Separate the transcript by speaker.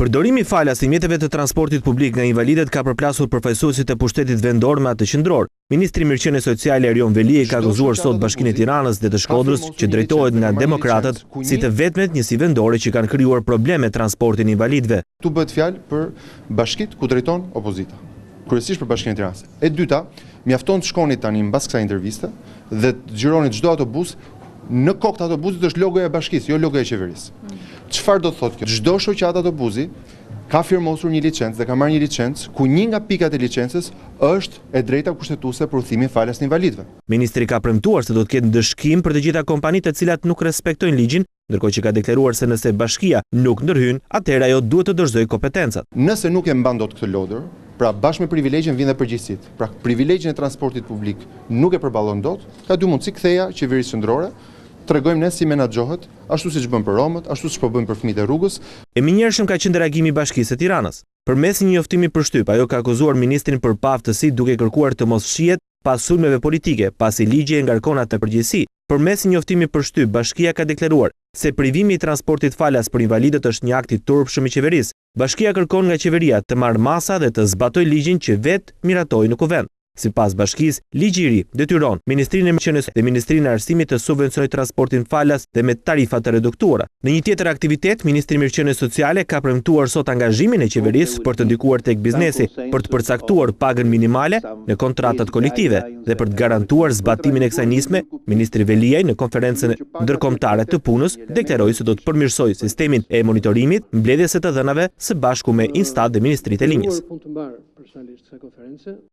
Speaker 1: Përdorimi i falas në mjeteve të transportit publik nga invalidët ka përplasur përfaqësuesit e pushtetit vendor me atë qendror. Ministri i Mirëqenies Sociale Erion Veliaj ka akuzuar sot Bashkinë e Tiranës dhe të Shkodrës, që drejtohet nga demokratët, si të vetmet njësi vendore që kanë krijuar probleme transportin e invalidëve.
Speaker 2: Tu bëhet fjalë për bashkitë ku drejton opozita, kryesisht për Bashkinë e Tiranës. E dyta, mjafton të shkoni tani mbas kësaj interviste dhe të xhironi çdo autobus. Në kokë të autobusit është logoja e bashkisë, jo logoja e qeverisë. Çfarë do të thotë kjo? Çdo shoqat autobusi ka firmosur një licencë dhe ka marrë një licencë ku një nga pikat e licencës është e drejta kushtetuese për udhëtimin falas të invalidëve.
Speaker 1: Ministri ka premtuar se do të ketë ndëshkim për të gjitha kompanitë të cilat nuk respektojnë ligjin, ndërkohë që ka deklaruar se nëse bashkia nuk ndërhyn, atëherë ajo duhet të dorëzojë kompetencat.
Speaker 2: Nëse nuk e mban dot këtë lodër, pra bashkë me privilegjen vjen dhe përgjegjësitë. Pra privilegjin e transportit publik nuk e përballon dot, ka dy mundësi: ktheja qeverisë qendrore, tregojmë ne si menaxhohet, ashtu siç bën për romët, ashtu siç po bëjmë për fëmijët e rrugës.
Speaker 1: E minjëhershëm ka qenë reagimi i Bashkisë së Tiranës. Përmes një njoftimi për shtyp, ajo ka akuzuar ministrin për paaftësi duke kërkuar të mos fshihet pas sulmeve politike, pasi ligji e ngarkon atë në përgjegjësi. Përmes një njoftimi për shtyp, Bashkia ka deklaruar se privimi i transportit falas për invalidët është një akt i turpshëm i qeverisë. Bashkia kërkon nga qeveria të marrë masa dhe të zbatojë ligjin që vetë miratoi në kuvend. Sipas Bashkisë, ligji i ri detyron Ministrinë e Mirëqenies dhe Ministrinë e Arsimit të subvencionojë transportin falas dhe me tarifa të reduktuara. Në një tjetër aktivitet, Ministri i Mirëqenies Sociale ka premtuar sot angazhimin e qeverisë për të ndikuar tek biznesi, për të përcaktuar pagën minimale në kontratat kolektive dhe për të garantuar zbatimin e kësaj nisme. Ministri Veliaj në konferencën ndërkombëtare të punës deklaroi se do të përmirësojë sistemin e monitorimit, mbledhjes së të dhënave së bashku me Instat dhe Ministritë e Linjës.